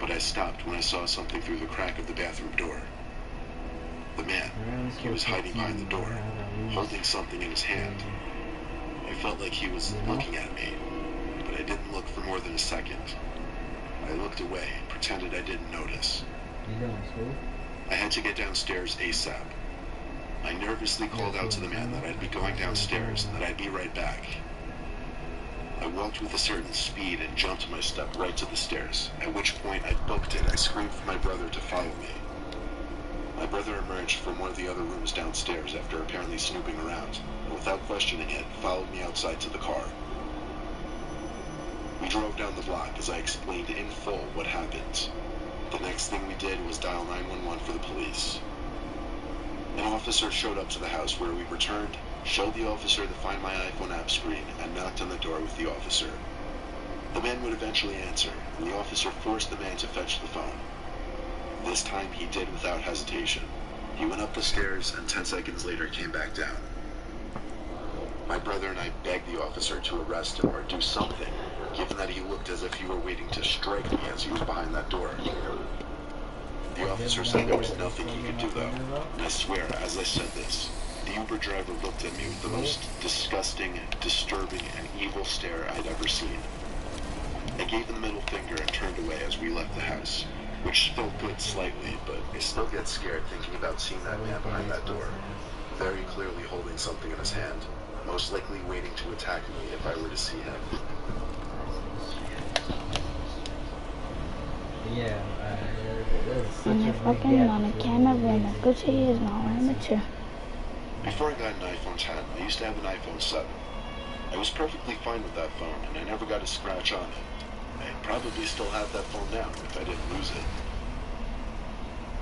but I stopped when I saw something through the crack of the bathroom door. The man, he was hiding behind the door, holding something in his hand. I felt like he was looking at me, but I didn't look for more than a second. I looked away and pretended I didn't notice. I had to get downstairs ASAP. I nervously called out to the man that I'd be going downstairs and that I'd be right back. I walked with a certain speed and jumped my step right to the stairs, at which point I booked it. I screamed for my brother to follow me. My brother emerged from one of the other rooms downstairs after apparently snooping around, and without questioning it, followed me outside to the car. We drove down the block as I explained in full what happened. The next thing we did was dial 911 for the police. An officer showed up to the house where we returned, showed the officer the Find My iPhone app screen, and knocked on the door with the officer. The man would eventually answer, and the officer forced the man to fetch the phone. This time he did without hesitation. He went up the stairs and 10 seconds later came back down. My brother and I begged the officer to arrest him or do something, given that he looked as if he were waiting to strike me as he was behind that door. The officer said there was nothing he could do though, and I swear, as I said this, the Uber driver looked at me with the most disgusting, disturbing, and evil stare I'd ever seen. I gave him the middle finger and turned away as we left the house, which felt good slightly, but I still get scared thinking about seeing that man behind that door, very clearly holding something in his hand, most likely waiting to attack me if I were to see him. And you're fucking on a camera when a good he is not amateur. Before I got an iPhone 10, I used to have an iPhone 7. I was perfectly fine with that phone, and I never got a scratch on it. I'd probably still have that phone now if I didn't lose it.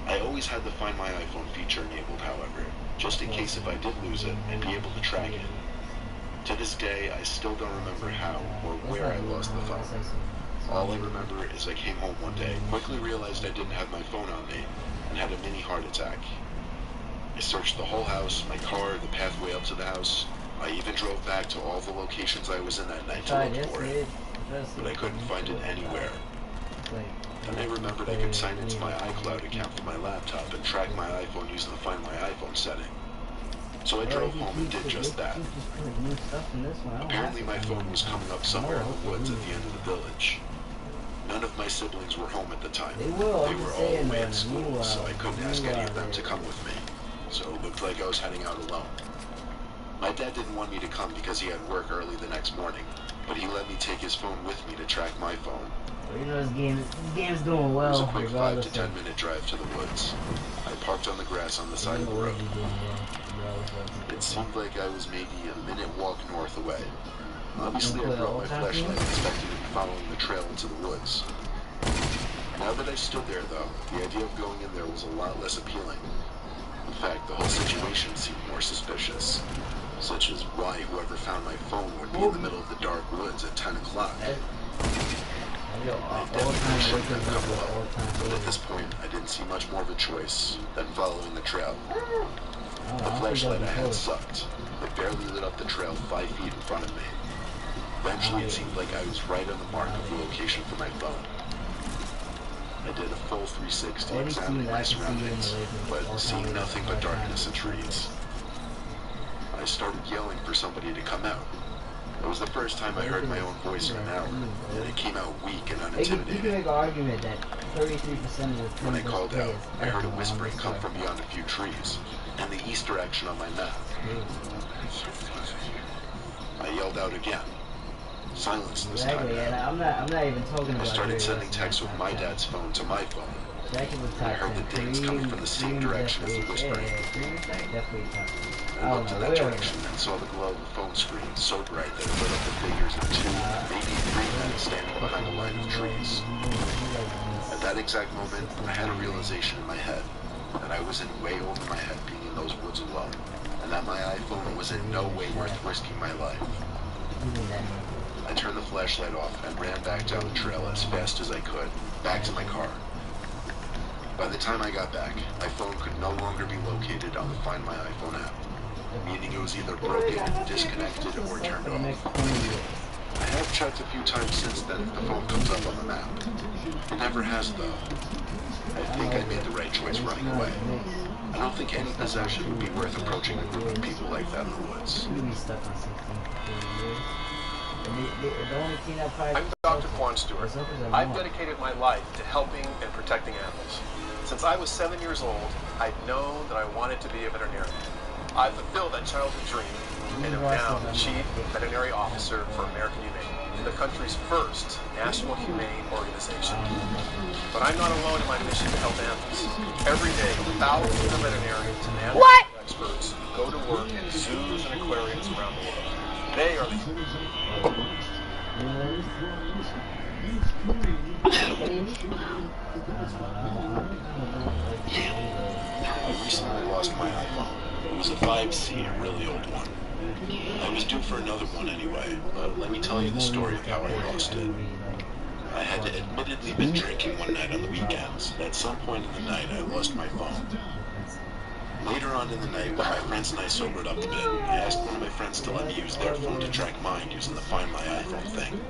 I always had the Find My iPhone feature enabled, however, just in case if I did lose it, I'd be able to track it. To this day, I still don't remember how or where I lost the phone. All I remember is I came home one day, quickly realized I didn't have my phone on me, and had a mini heart attack. I searched the whole house, my car, the pathway up to the house. I even drove back to all the locations I was in that night to look for it, but I couldn't find it anywhere. Then I remembered I could sign into my iCloud account from my laptop and track my iPhone using the Find My iPhone setting. So I drove home and did just that. Apparently my phone was coming up somewhere in the woods at the end of the village. None of my siblings were home at the time. They were all away at school, so I couldn't ask any of them to come with me. So it looked like I was heading out alone. My dad didn't want me to come because he had work early the next morning, but he let me take his phone with me to track my phone. You know, this game's doing well. It was a quick 5 to 10 minute drive to the woods. I parked on the grass on the side of the road. It seemed like I was maybe a minute walk north away. Obviously I brought my flashlight expecting to be following the trail into the woods. Now that I stood there though, the idea of going in there was a lot less appealing. In fact, the whole situation seemed more suspicious. Such as why whoever found my phone would be in the middle of the dark woods at 10 o'clock. I definitely shouldn't have come alone, but at this point I didn't see much more of a choice than following the trail. The flashlight I had sucked. It barely lit up the trail 5 feet in front of me. Eventually it seemed like I was right on the mark of the location for my phone. I did a full 360 examining my surroundings, but seeing nothing but darkness and trees. I started yelling for somebody to come out. It was the first time I heard my own voice in an hour, and it came out weak and unintimidating. You can make an argument that 33% of the When I called out, I heard a whispering come from beyond a few trees, and the east direction on my map. I yelled out again. Silence this time. I'm not even talking about. I started sending texts with my dad's phone to my phone. I heard the dings coming from the same direction as the whispering. I looked in that direction and saw the glow of the phone screen so bright that it lit up the figures of 2, maybe 3 men standing behind a line of trees. At that exact moment, I had a realization in my head that I was in way over my head being in those woods alone, and that my iPhone was in no way worth risking my life. I turned the flashlight off and ran back down the trail as fast as I could, back to my car. By the time I got back, my phone could no longer be located on the Find My iPhone app, meaning it was either broken, disconnected, or turned off. I have checked a few times since then if the phone comes up on the map. It never has, though. I think I made the right choice running away. I don't think any possession would be worth approaching a group of people like that in the woods. I'm Dr. Quan Stewart. I've dedicated my life to helping and protecting animals. Since I was 7 years old, I'd known that I wanted to be a veterinarian. I fulfilled that childhood dream and am now the Chief Veterinary Officer for American Humane, the country's first national humane organization. But I'm not alone in my mission to help animals. Every day, thousands of veterinarians and animal experts go to work in zoos and aquariums around the world. They are the I recently lost my iPhone. It was a 5C, a really old one. I was due for another one anyway, but let me tell you the story of how I lost it. I had admittedly been drinking one night on the weekends. At some point in the night, I lost my phone. Later on in the night, when my friends and I sobered up a bit, I asked one of my friends to let me use their phone to track mine using the Find My iPhone thing.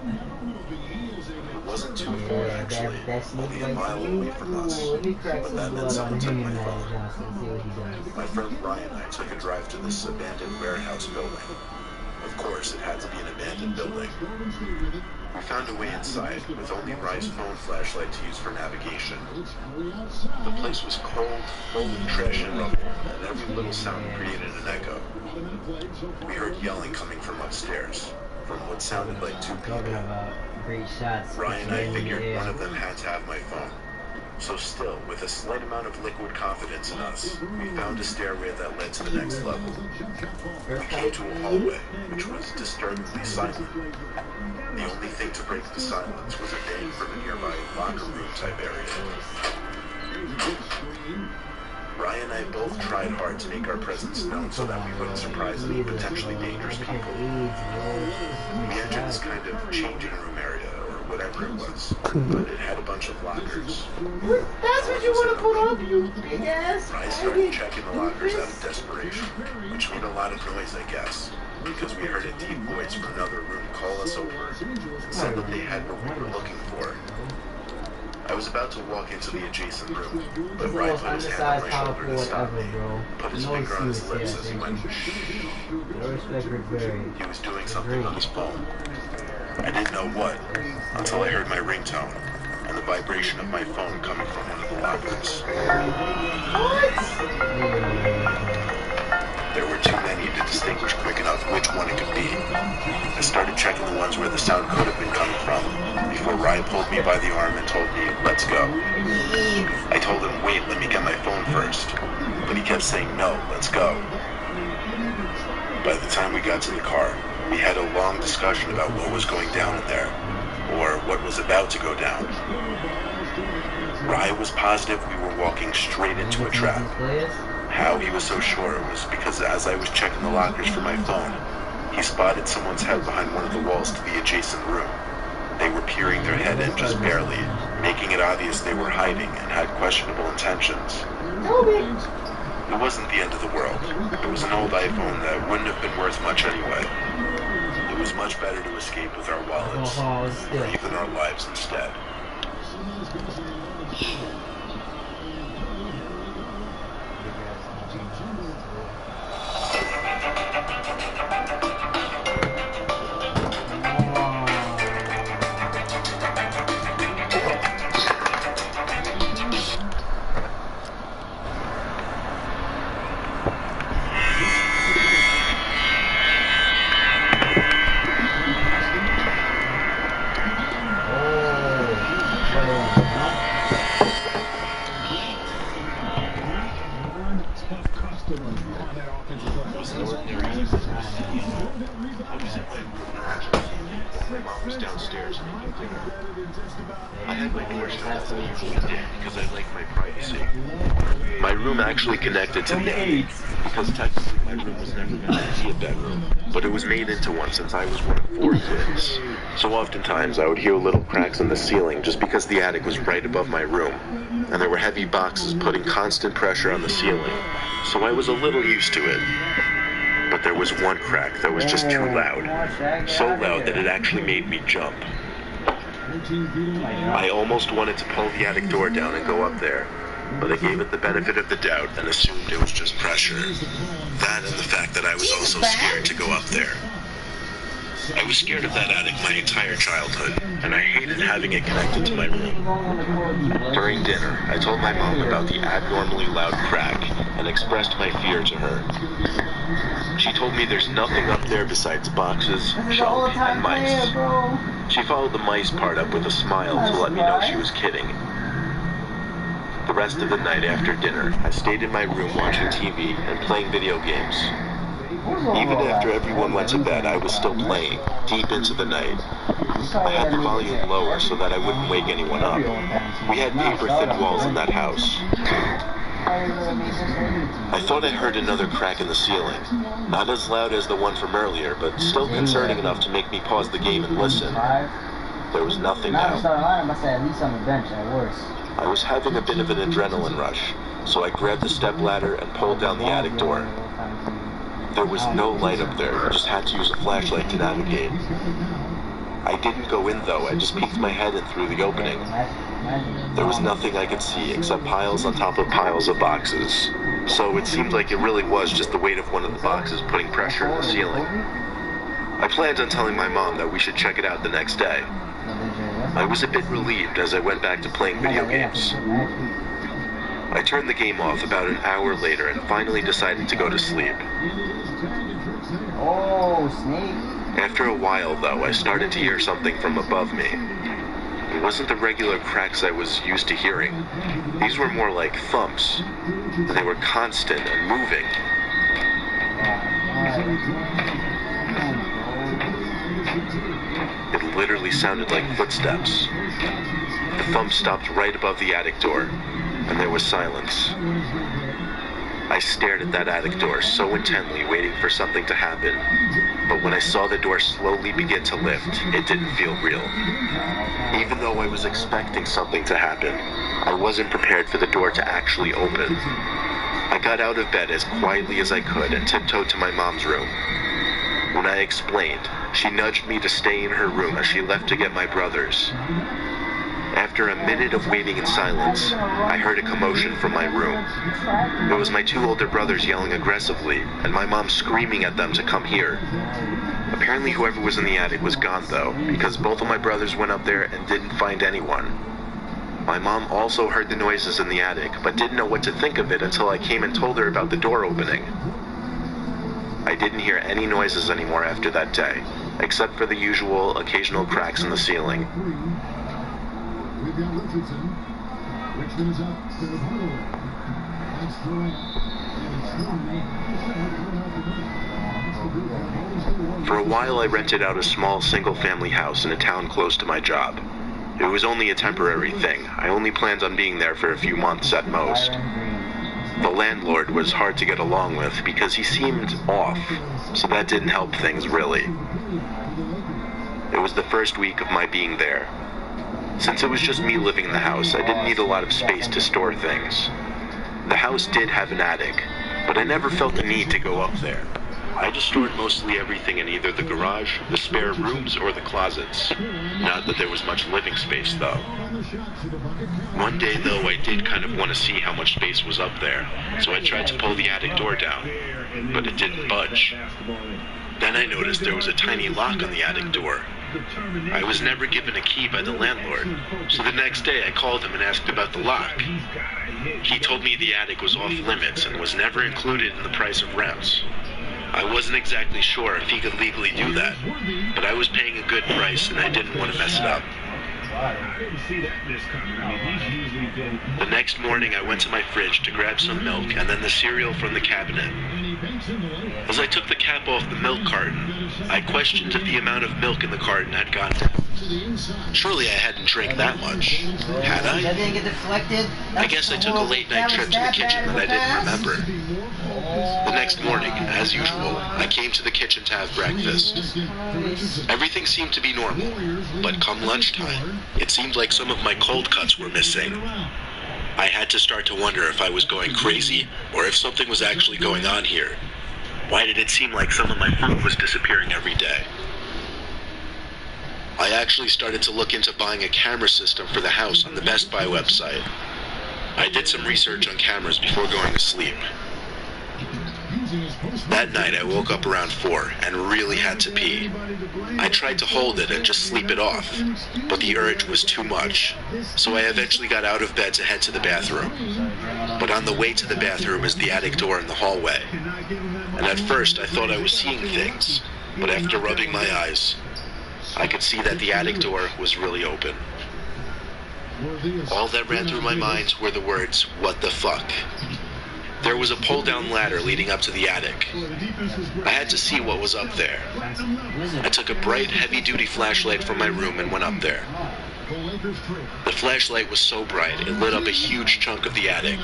It wasn't too far, actually, only a mile away from us, but that meant someone took my phone. My friend Ryan and I took a drive to this abandoned warehouse building. Of course, it had to be an abandoned building. We found a way inside, with only Ryan's phone flashlight to use for navigation. The place was cold, full of trash and rubble, and every little sound created an echo. We heard yelling coming from upstairs, from what sounded like two people. Ryan and I figured one of them had to have my phone. So still, with a slight amount of liquid confidence in us, we found a stairway that led to the next level. We came to a hallway, which was disturbingly silent. The only thing to break the silence was a bang from a nearby locker room type area. Ryan and I both tried hard to make our presence known so that we wouldn't surprise any potentially dangerous people. We entered this kind of changing room area, or whatever it was, but it had a bunch of lockers. That's what you want to put up, you big ass. Ryan started checking the lockers out of desperation, which made a lot of noise, I guess, because we heard a deep voice from another room call us over and said that they had what we were looking for. I was about to walk into the adjacent room, but Ryan put his hand on my shoulder to stop me, put his finger on his lips as he went, shh. He was doing something on his phone. I didn't know what, until I heard my ringtone, and the vibration of my phone coming from one of the lockers. There were too many to distinguish quick enough which one it could be. I started checking the ones where the sound could have been coming from, before Ryan pulled me by the arm and told me, let's go. I told him, wait, let me get my phone first. But he kept saying, no, let's go. By the time we got to the car, we had a long discussion about what was going down in there, or what was about to go down. Ryan was positive we were walking straight into a trap. How he was so sure was because as I was checking the lockers for my phone, he spotted someone's head behind one of the walls to the adjacent room. They were peering their head in just barely, making it obvious they were hiding and had questionable intentions. It wasn't the end of the world. It was an old iPhone that wouldn't have been worth much anyway. It was much better to escape with our wallets, or even our lives instead. Downstairs making dinner. I had my door shut as I usually did because I like my privacy. My room actually connected to the attic because technically my room was never meant to be a bedroom, but it was made into one since I was one of 4 kids. So oftentimes I would hear little cracks in the ceiling just because the attic was right above my room, and there were heavy boxes putting constant pressure on the ceiling, so I was a little used to it. But there was one crack that was just too loud. So loud that it actually made me jump. I almost wanted to pull the attic door down and go up there, but I gave it the benefit of the doubt and assumed it was just pressure. That and the fact that I was also scared to go up there. I was scared of that attic my entire childhood, and I hated having it connected to my room. During dinner, I told my mom about the abnormally loud crack and expressed my fear to her. She told me there's nothing up there besides boxes, shelves, and mice. She followed the mice part up with a smile to let me know she was kidding. The rest of the night after dinner, I stayed in my room watching TV and playing video games. Even after everyone went to bed, I was still playing, deep into the night. I had the volume lower so that I wouldn't wake anyone up. We had paper-thin walls in that house. I thought I heard another crack in the ceiling. Not as loud as the one from earlier, but still concerning enough to make me pause the game and listen. There was nothing now. I was having a bit of an adrenaline rush, so I grabbed the stepladder and pulled down the attic door. There was no light up there, I just had to use a flashlight to navigate. I didn't go in though, I just peeked my head in through the opening. There was nothing I could see except piles on top of piles of boxes. So it seemed like it really was just the weight of one of the boxes putting pressure on the ceiling. I planned on telling my mom that we should check it out the next day. I was a bit relieved as I went back to playing video games. I turned the game off about an hour later and finally decided to go to sleep. Oh, snake. After a while, though, I started to hear something from above me. It wasn't the regular cracks I was used to hearing. These were more like thumps. They were constant and moving. It literally sounded like footsteps. The thump stopped right above the attic door, and there was silence. I stared at that attic door so intently, waiting for something to happen. But when I saw the door slowly begin to lift, it didn't feel real. Even though I was expecting something to happen, I wasn't prepared for the door to actually open. I got out of bed as quietly as I could and tiptoed to my mom's room. When I explained, she nudged me to stay in her room as she left to get my brothers. After a minute of waiting in silence, I heard a commotion from my room. It was my two older brothers yelling aggressively, and my mom screaming at them to come here. Apparently whoever was in the attic was gone though, because both of my brothers went up there and didn't find anyone. My mom also heard the noises in the attic, but didn't know what to think of it until I came and told her about the door opening. I didn't hear any noises anymore after that day, except for the usual occasional cracks in the ceiling. For a while I rented out a small single-family house in a town close to my job. It was only a temporary thing. I only planned on being there for a few months at most. The landlord was hard to get along with because he seemed off, so that didn't help things really. It was the first week of my being there. Since it was just me living in the house, I didn't need a lot of space to store things. The house did have an attic, but I never felt the need to go up there. I just stored mostly everything in either the garage, the spare rooms, or the closets. Not that there was much living space, though. One day, though, I did kind of want to see how much space was up there, so I tried to pull the attic door down, but it didn't budge. Then I noticed there was a tiny lock on the attic door. I was never given a key by the landlord, so the next day I called him and asked about the lock. He told me the attic was off limits and was never included in the price of rents. I wasn't exactly sure if he could legally do that, but I was paying a good price and I didn't want to mess it up. The next morning I went to my fridge to grab some milk and then the cereal from the cabinet. As I took the cap off the milk carton, I questioned if the amount of milk in the carton had gone down. Surely I hadn't drank that much. Had I? That didn't get deflected? I guess I took a late-night trip to the kitchen that I didn't remember. The next morning, as usual, I came to the kitchen to have breakfast. Everything seemed to be normal, but come lunchtime, it seemed like some of my cold cuts were missing. I had to start to wonder if I was going crazy or if something was actually going on here. Why did it seem like some of my food was disappearing every day? I actually started to look into buying a camera system for the house on the Best Buy website. I did some research on cameras before going to sleep. That night I woke up around 4 and really had to pee. I tried to hold it and just sleep it off, but the urge was too much, so I eventually got out of bed to head to the bathroom. But on the way to the bathroom is the attic door in the hallway. And at first I thought I was seeing things, but after rubbing my eyes, I could see that the attic door was really open. All that ran through my mind were the words, "What the fuck?" There was a pull-down ladder leading up to the attic. I had to see what was up there. I took a bright, heavy-duty flashlight from my room and went up there. The flashlight was so bright, it lit up a huge chunk of the attic.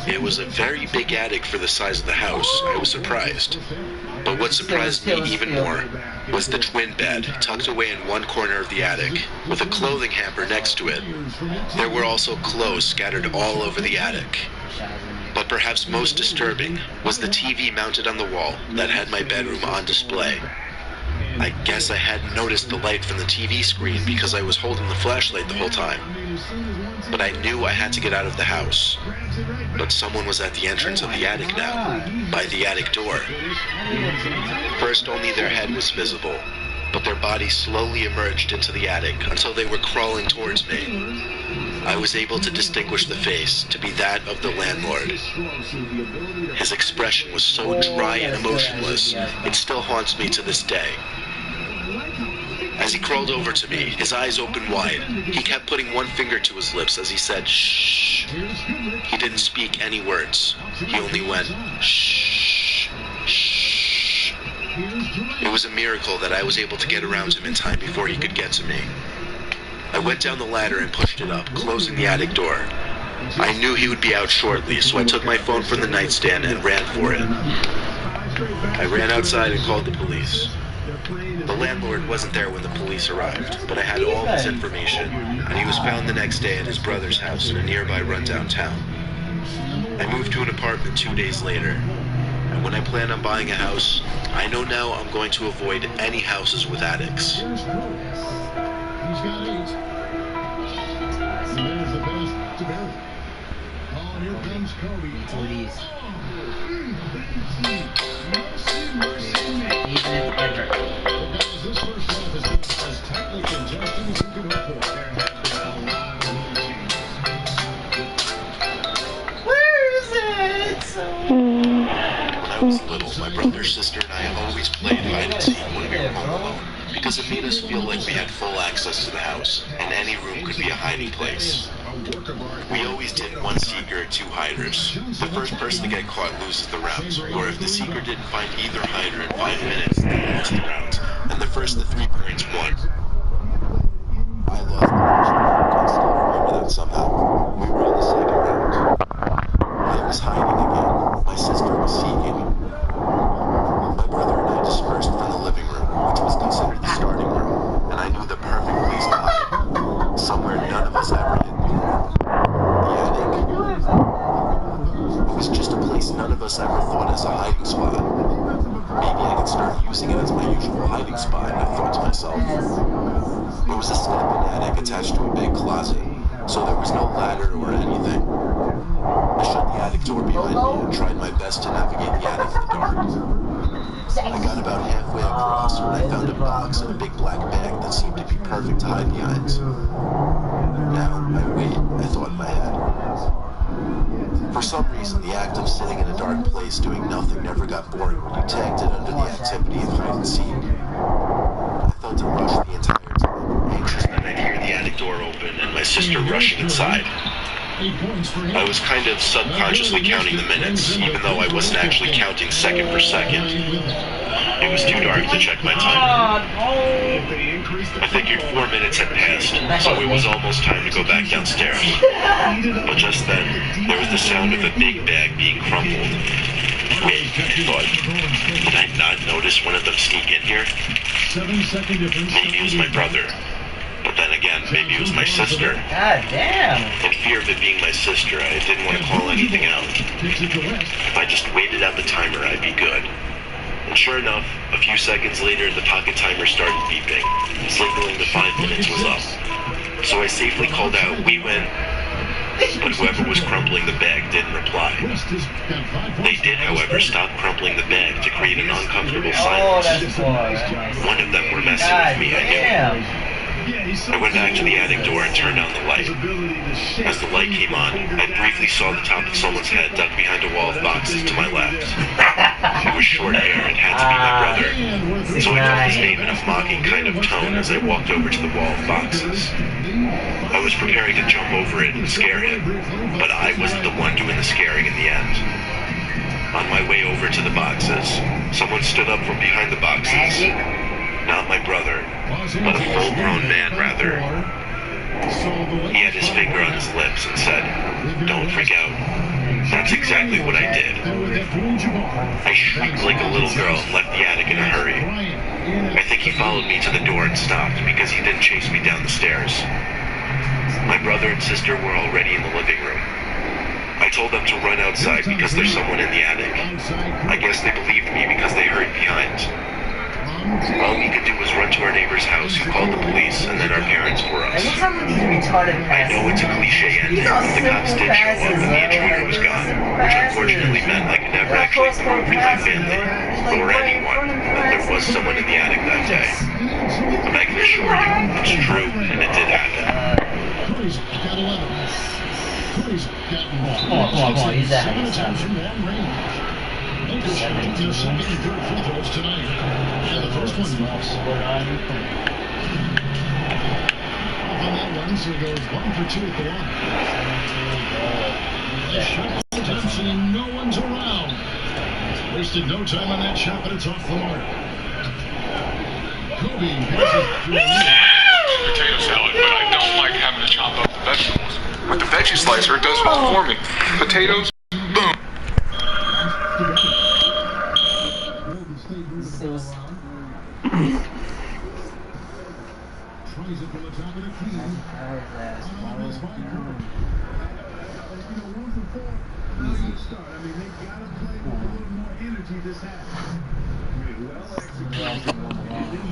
It was a very big attic for the size of the house. I was surprised. But what surprised me even more was the twin bed tucked away in one corner of the attic, with a clothing hamper next to it. There were also clothes scattered all over the attic. But perhaps most disturbing was the TV mounted on the wall that had my bedroom on display. I guess I hadn't noticed the light from the TV screen because I was holding the flashlight the whole time. But I knew I had to get out of the house. But someone was at the entrance of the attic now, by the attic door. First, only their head was visible, but their bodies slowly emerged into the attic until they were crawling towards me. I was able to distinguish the face to be that of the landlord. His expression was so dry and emotionless, it still haunts me to this day. As he crawled over to me, his eyes opened wide. He kept putting one finger to his lips as he said, "Shh." He didn't speak any words. He only went, "Shh, shh." It was a miracle that I was able to get around him in time before he could get to me. I went down the ladder and pushed it up, closing the attic door. I knew he would be out shortly, so I took my phone from the nightstand and ran for it. I ran outside and called the police. The landlord wasn't there when the police arrived, but I had all his information, and he was found the next day at his brother's house in a nearby rundown town. I moved to an apartment 2 days later, and when I plan on buying a house, I know now I'm going to avoid any houses with attics. He's got 8. And there's the pass to Barry. Oh, here comes Kobe. Please. Guys, this first half has been as tightly congested as you can hope for. There has been a lot of changes. Where is it? When I was little, my brother, sister, and I always played hide and seek when we were home alone, because it made us feel like we had full access to the house, and any room could be a hiding place. We always did 1 seeker or 2 hiders. The first person to get caught loses the round, or if the seeker didn't find either hider in 5 minutes, they lost the round, and the first of 3 points won. I lost the first round, but I still remember that somehow. We were in the second round. I was hiding again. My sister was seeking. My brother and I dispersed from the living room, which was considered the starting room, and I knew the perfect place to hide, somewhere none of us ever hid before. The attic. It was just a place none of us ever thought as a hiding spot. Maybe I could start using it as my usual hiding spot, I thought to myself. There was a step-in attic attached to a big closet, so there was no ladder or anything. I shut the attic door behind me and tried my best to navigate the attic in the dark. I got about halfway across when I found a box and a big black bag that seemed to be perfect to hide behind. Now, I wait, I thought in my head. For some reason, the act of sitting in a dark place doing nothing never got boring when you tagged it under the activity of hide and seek. I felt a rush the entire time, anxious that I'd hear the attic door open and my sister rushing inside. I was kind of subconsciously counting the minutes, even though I wasn't actually counting second for second. It was too dark to check my time. I figured 4 minutes had passed, so it was almost time to go back downstairs. But just then, there was the sound of a big bag being crumpled. Wait, I thought, did I not notice one of them sneak in here? Maybe it was my brother. But then again, maybe it was my sister. God damn. In fear of it being my sister, I didn't want to call anything out. If I just waited out the timer, I'd be good. And sure enough, a few seconds later, the pocket timer started beeping, signaling the 5 minutes was up. So I safely called out, "We win," but whoever was crumpling the bag didn't reply. They did, however, stop crumpling the bag to create an uncomfortable silence. One of them were messing with me, I knew. I went back to the attic door and turned on the light. As the light came on, I briefly saw the top of someone's head ducked behind a wall of boxes to my left. It was short hair and had to be my brother, so I called his name in a mocking kind of tone as I walked over to the wall of boxes. I was preparing to jump over it and scare him, but I wasn't the one doing the scaring in the end. On my way over to the boxes, someone stood up from behind the boxes. Not my brother, but a full-grown man, rather. He had his finger on his lips and said, "Don't freak out." That's exactly what I did. I shrieked like a little girl and left the attic in a hurry. I think he followed me to the door and stopped because he didn't chase me down the stairs. My brother and sister were already in the living room. I told them to run outside because there's someone in the attic. I guess they believed me because they hurried behind. All we could do was run to our neighbor's house, who called the police, and then our parents for us. I know it's a cliche ending, but the cops did show up and the intruder was gone, which unfortunately meant I could never actually prove to my family, or anyone, that there was someone in the attic that day. But I can assure you, it's true, and it did happen. Cody's got 11. Cody's got Come on, use that. second and third free throws tonight. And the first one drops. Off on that one, so he goes 1 for 2 at the line. Shot Thompson and no one's around. Wasted no time on that shot, but it's off the mark. Kobe passes through. Potato salad, but I don't like having to chop up the vegetables. With the veggie slicer, it does well for me. Potatoes, boom. Tries it from the top of the key. Easy start. I mean, they gotta play with a little more energy this half. Well executed.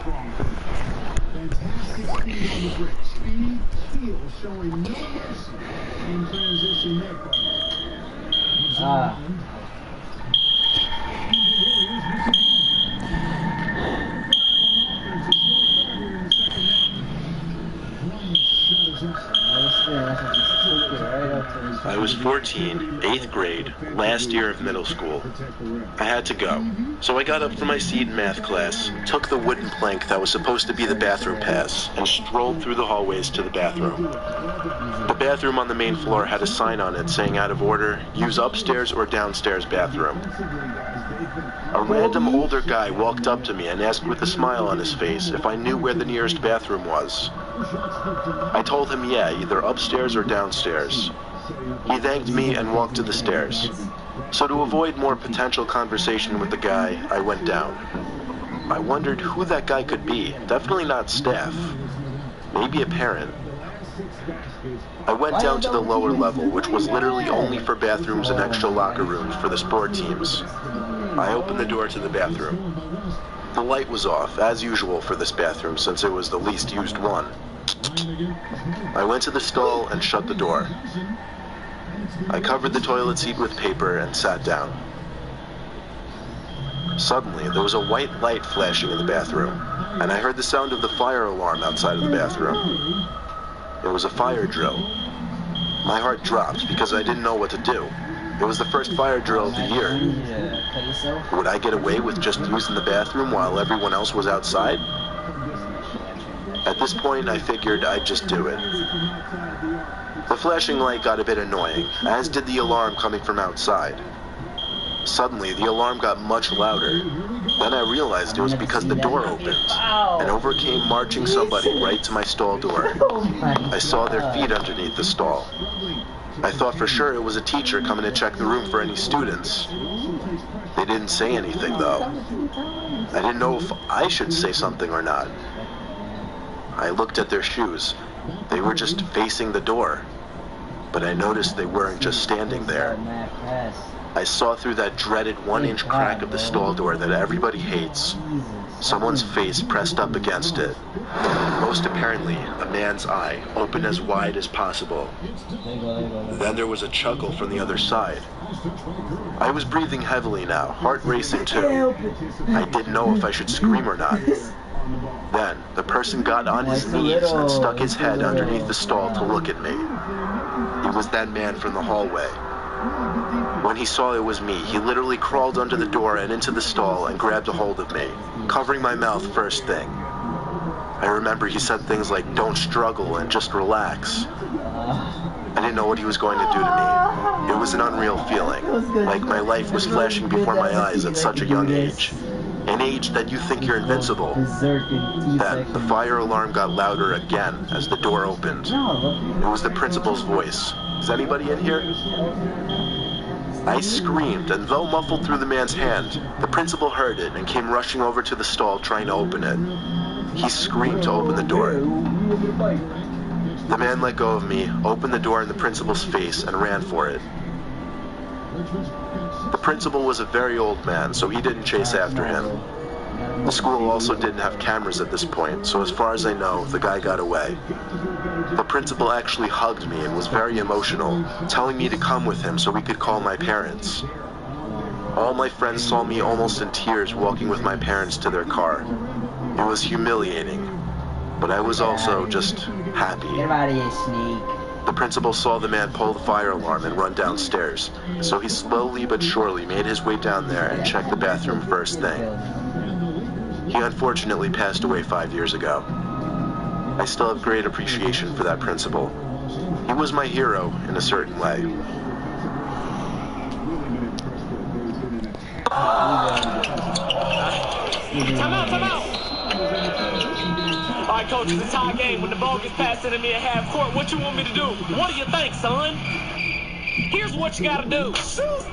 Strong. Fantastic speed on the break. Speed, keel, showing no mercy in transition there, partner. I was 14, 8th grade, last year of middle school. I had to go, so I got up from my seat in math class, took the wooden plank that was supposed to be the bathroom pass, and strolled through the hallways to the bathroom. The bathroom on the main floor had a sign on it saying out of order, use upstairs or downstairs bathroom. A random older guy walked up to me and asked with a smile on his face if I knew where the nearest bathroom was. I told him yeah, either upstairs or downstairs. He thanked me and walked to the stairs. So to avoid more potential conversation with the guy, I went down. I wondered who that guy could be. Definitely not staff. Maybe a parent. I went down to the lower level, which was literally only for bathrooms and extra locker rooms for the sport teams. I opened the door to the bathroom. The light was off, as usual for this bathroom since it was the least used one. I went to the stall and shut the door. I covered the toilet seat with paper and sat down. Suddenly, there was a white light flashing in the bathroom, and I heard the sound of the fire alarm outside of the bathroom. It was a fire drill. My heart dropped because I didn't know what to do. It was the first fire drill of the year. Would I get away with just using the bathroom while everyone else was outside? At this point, I figured I'd just do it. The flashing light got a bit annoying, as did the alarm coming from outside. Suddenly, the alarm got much louder. Then I realized it was because the door opened, and over came marching somebody right to my stall door. I saw their feet underneath the stall. I thought for sure it was a teacher coming to check the room for any students. They didn't say anything, though. I didn't know if I should say something or not. I looked at their shoes. They were just facing the door. But I noticed they weren't just standing there. I saw through that dreaded 1-inch crack of the stall door that everybody hates. Someone's face pressed up against it. Most apparently, a man's eye, open as wide as possible. Then there was a chuckle from the other side. I was breathing heavily now, heart racing too. I didn't know if I should scream or not. Then, the person got on his knees and stuck his head underneath the stall to look at me. It was that man from the hallway. When he saw it was me, he literally crawled under the door and into the stall and grabbed a hold of me, covering my mouth first thing. I remember he said things like, "Don't struggle and just relax." I didn't know what he was going to do to me. It was an unreal feeling, like my life was flashing before my eyes at such a young age. An age that you think you're invincible. Then, the fire alarm got louder again as the door opened. It was the principal's voice. "Is anybody in here?" I screamed, and though muffled through the man's hand, the principal heard it and came rushing over to the stall trying to open it. He screamed to open the door. The man let go of me, opened the door in the principal's face, and ran for it. The principal was a very old man, so he didn't chase after him. The school also didn't have cameras at this point, so as far as I know, the guy got away. The principal actually hugged me and was very emotional, telling me to come with him so we could call my parents. All my friends saw me almost in tears walking with my parents to their car. It was humiliating, but I was also just happy. The principal saw the man pull the fire alarm and run downstairs, so he slowly but surely made his way down there and checked the bathroom first thing. He unfortunately passed away 5 years ago. I still have great appreciation for that principal. He was my hero in a certain way. Time out! All right, coach, it's a tie game. When the ball gets passed into me at half court, what you want me to do? What do you think, son? Here's what you gotta do. Shoot!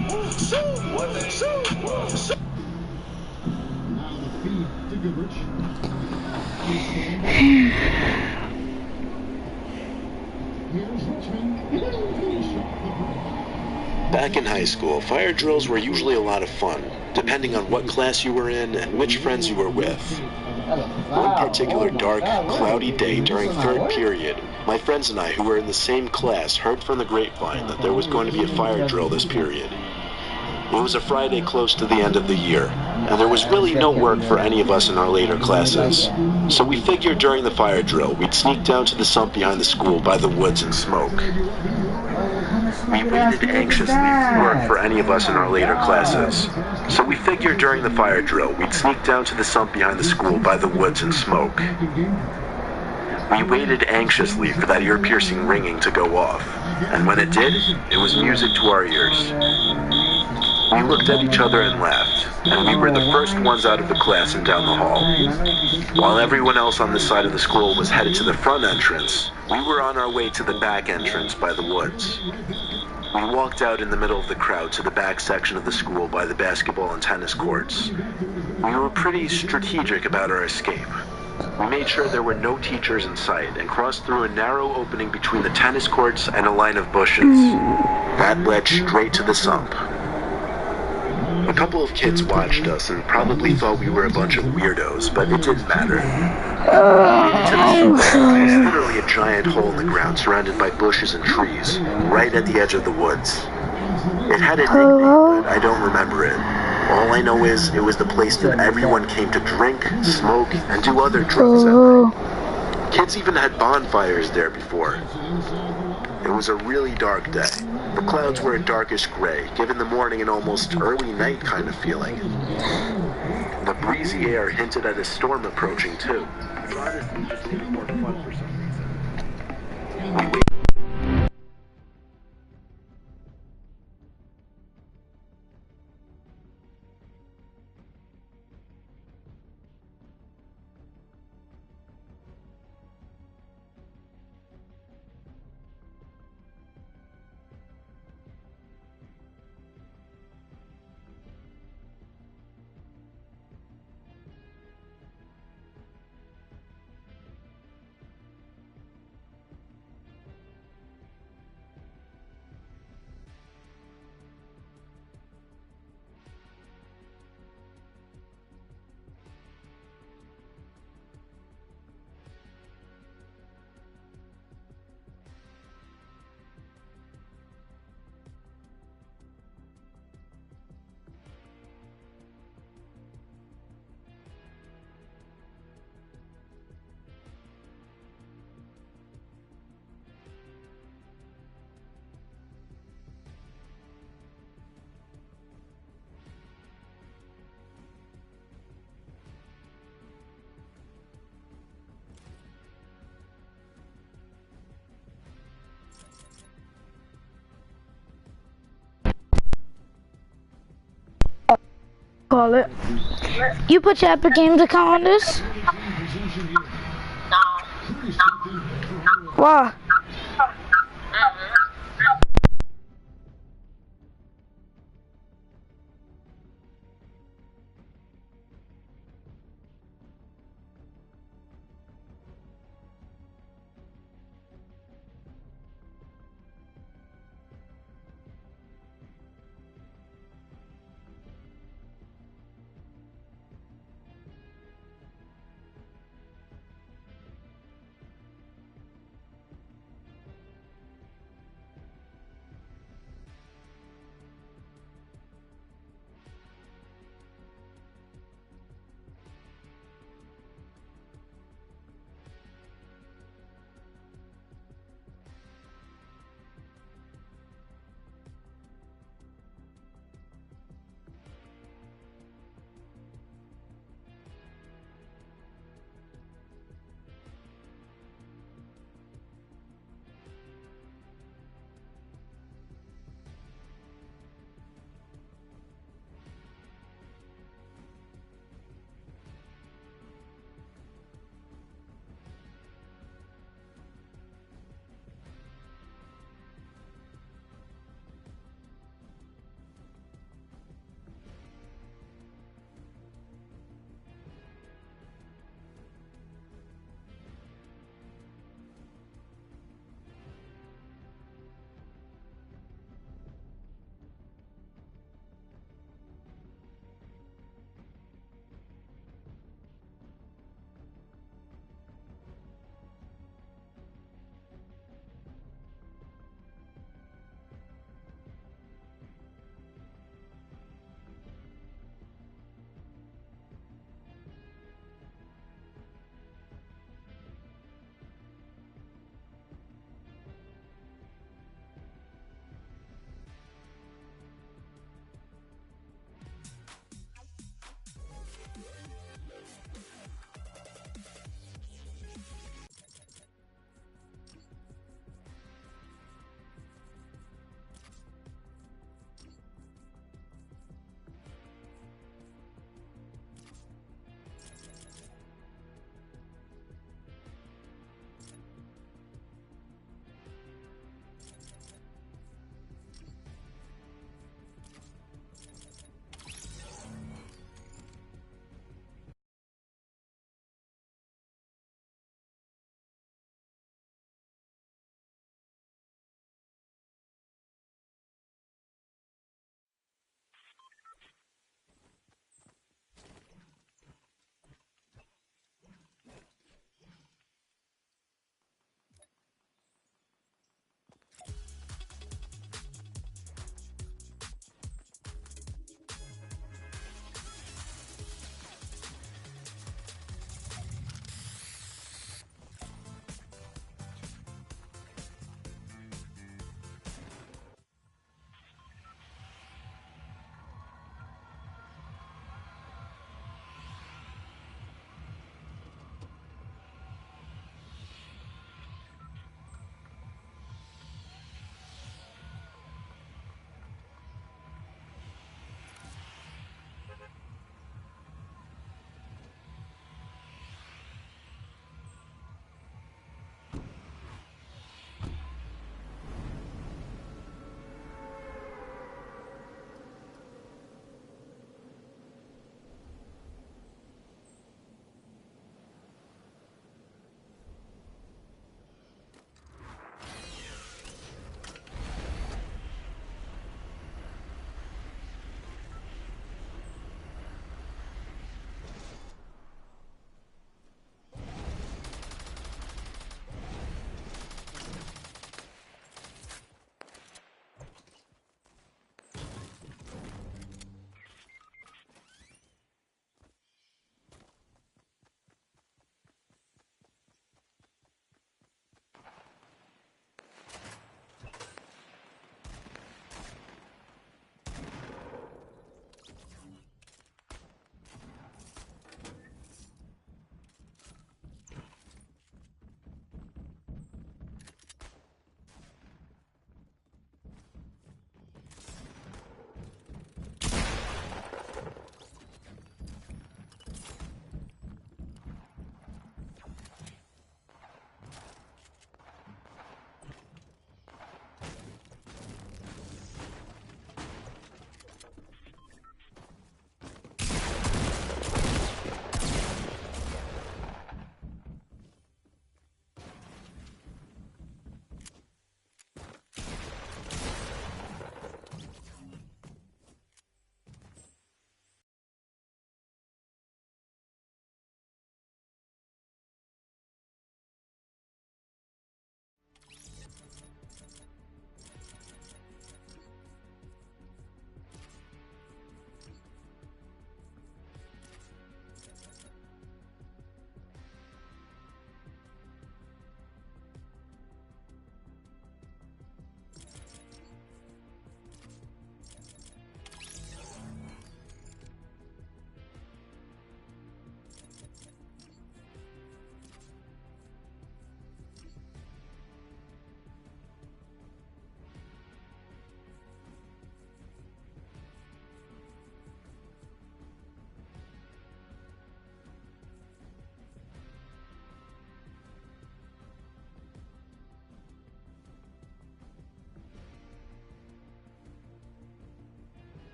Now the feed to Goodrich. Here's Richmond. Back in high school, fire drills were usually a lot of fun, depending on what class you were in and which friends you were with. One particular dark, cloudy day during third period, my friends and I, who were in the same class, heard from the grapevine that there was going to be a fire drill this period. It was a Friday close to the end of the year, and there was really no work for any of us in our later classes. So we figured during the fire drill, we'd sneak down to the sump behind the school by the woods and smoke. We waited anxiously for work for any of us in our later classes. So we figured during the fire drill, we'd sneak down to the sump behind the school by the woods and smoke. We waited anxiously for that ear-piercing ringing to go off, and when it did, it was music to our ears. We looked at each other and laughed, and we were the first ones out of the class and down the hall. While everyone else on this side of the school was headed to the front entrance, we were on our way to the back entrance by the woods. We walked out in the middle of the crowd to the back section of the school by the basketball and tennis courts. We were pretty strategic about our escape. We made sure there were no teachers in sight and crossed through a narrow opening between the tennis courts and a line of bushes. That led straight to the sump. A couple of kids watched us and probably thought we were a bunch of weirdos, but it didn't matter. It's literally a giant hole in the ground surrounded by bushes and trees, right at the edge of the woods. It had a nickname, but I don't remember it. All I know is it was the place that everyone came to drink, smoke, and do other drugs at night. Kids even had bonfires there before. It was a really dark day. The clouds were a darkish gray, giving the morning an almost early night kind of feeling. The breezy air hinted at a storm approaching, too. Which honestly just made it more fun for some reason. We waited. Call it. You put your Epic Games account on this? Why?